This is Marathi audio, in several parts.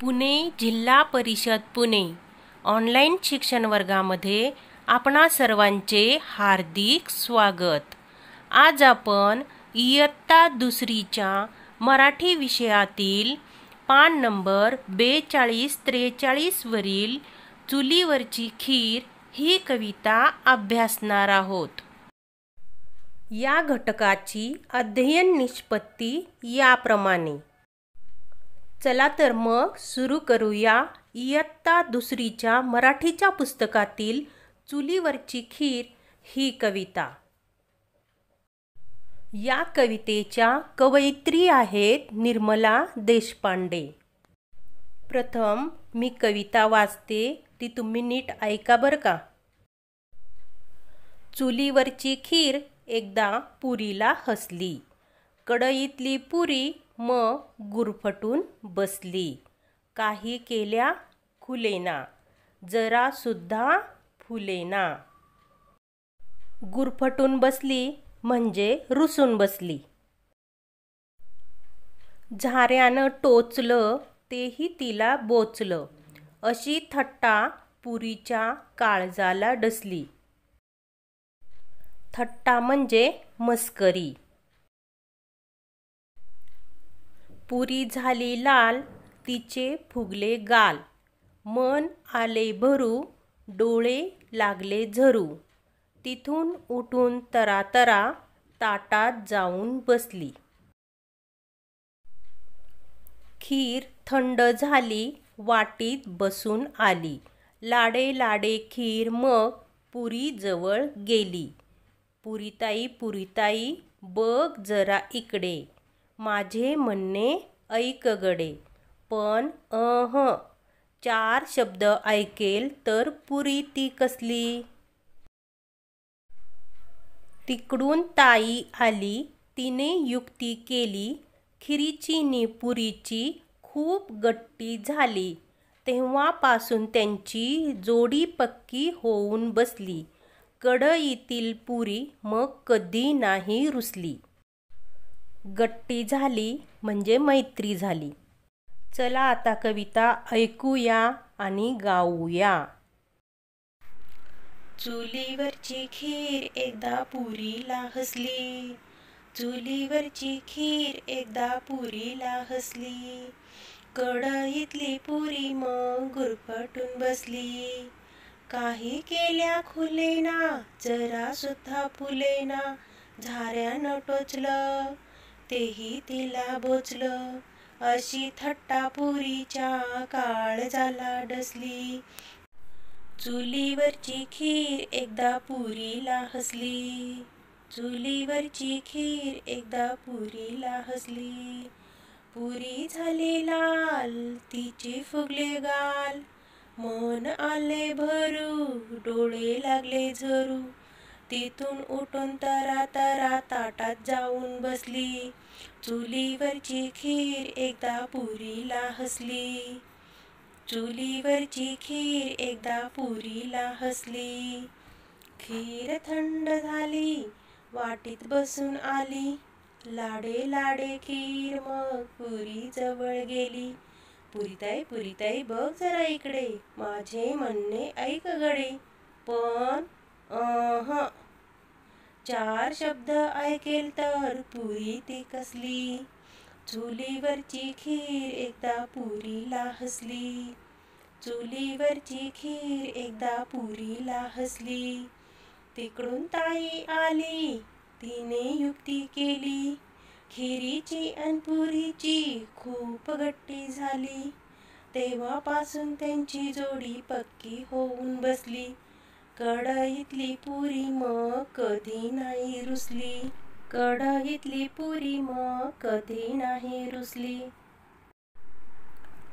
पुणे जिल्हा परिषद पुणे ऑनलाईन शिक्षण वर्गामध्ये आपणा सर्वांचे हार्दिक स्वागत। आज आपण इयत्ता दुसरीच्या मराठी विषयातील पान नंबर 42-43 वरील चुलीवरची खीर ही कविता अभ्यासणार आहोत। या घटकाची अध्ययन निष्पत्ती याप्रमाणे। चला तर मग सुरू करूया इयत्ता दुसरीच्या मराठीच्या पुस्तकातील चुलीवरची खीर ही कविता। या कवितेच्या कवयित्री आहेत निर्मला देशपांडे। प्रथम मी कविता वाचते, ती तुम्ही नीट ऐका बरं का। चुलीवरची खीर एकदा पुरीला हसली, कढईतली पुरी मग गुरफटून बसली। काही केल्या खुलेना, जरा सुद्धा फुलेना। गुरफटून बसली म्हणजे रुसून बसली। झाऱ्यानं टोचलं तेही तिला बोचलं, अशी थट्टा पुरीच्या काळजाला डसली। थट्टा म्हणजे मस्करी। पुरी झाली लाल, तिचे फुगले गाल, मन आले भरू, डोळे लागले झरू। तिथून उठून तरातरा ताटात जाऊन बसली। खीर थंड झाली, वाटीत बसून आली। लाडे लाडे खीर मग पुरी जवळ गेली। पुरीताई पुरीताई बघ जरा इकडे, माझे म्हणणे ऐक गडे। पण 4 शब्द ऐकेल तर पुरी ती कसली। तिकडून ताई आली, तिने युक्ती केली, खिरीची नि पुरीची खूप गट्टी झाली। तेव्हापासून त्यांची जोडी पक्की होऊन बसली। कढईतील पुरी मग कधी नाही रुसली। गट्टी झाली म्हणजे मैत्री झाली। चला आता कविता ऐकूया आणि गाऊया। चुलीवरची खीर एकदा पुरीला हसली, चुलीवरची खीर एकदा पुरीला हसली। कढईतली पुरी मग गुरफटून बसली। काही केल्या खुलेना, जरा सुद्धा फुलेना। झाऱ्यानं टोचलं तेही तिला बोचलं, अशी थट्टा पुरीच्या काळजाला डसली। चुलीवरची खीर एकदा पुरीला हसली, चुलीवरची खीर एकदा पुरीला हसली। पुरी झाली लाल, तिचे फुगले गाल, मन आले भरू, डोळे लागले झरू। तिथून उठून तरातरा ताटात जाऊन बसली। चुलीवरची खीर एकदा पुरीला हसली, चुलीवरची खीर एकदा पुरीला हसली। खीर थंड झाली, वाटीत बसून आली। लाडे लाडे खीर मग पुरी जवळ गेली। पुरीताई पुरीताई बघ जरा इकडे, माझे म्हणणे ऐक गडे। पण 4 शब्द ऐकेल तर पुरी ती कसली। चुलीवरची खीर एकदा पुरीला हसली, चुलीवरची खीर एकदा पुरीला हसली। तिकडून ताई आली, तिने युक्ती केली, खिरीची अन पुरीची खूप गट्टी झाली। तेव्हापासून त्यांची जोडी पक्की होऊन बसली। कढईतली पुरी मग कधी नाही रुसली, कढईतली पुरी मग कधी नाही रुसली।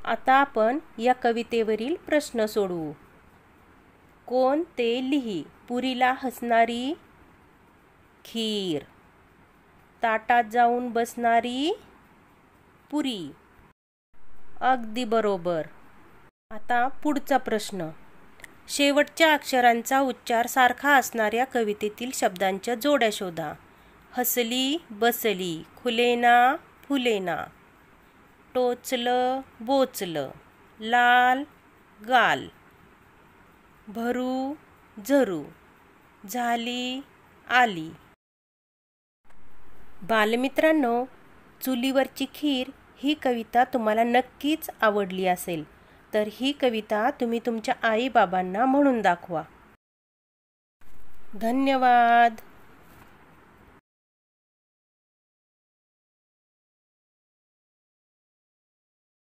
आता आपण या कवितेवरील प्रश्न सोडवू। कोण ते लिही। पुरीला हसणारी खीर, ताटात जाऊन बसणारी पुरी। अगदी बरोबर। आता पुढचा प्रश्न। शेवटच्या अक्षरांचा उच्चार सारखा असणाऱ्या कवितेतील शब्दांच्या जोड्या शोधा। हसली बसली, खुलेना फुलेना, टोचलं बोचलं, लाल गाल, भरू झरू, झाली आली. बालमित्रांनो, चुलीवरची खीर ही कविता तुम्हाला नक्कीच आवडली असेल. तर ही कविता तुम्ही तुमच्या आई बाबांना म्हणून दाखवा. धन्यवाद.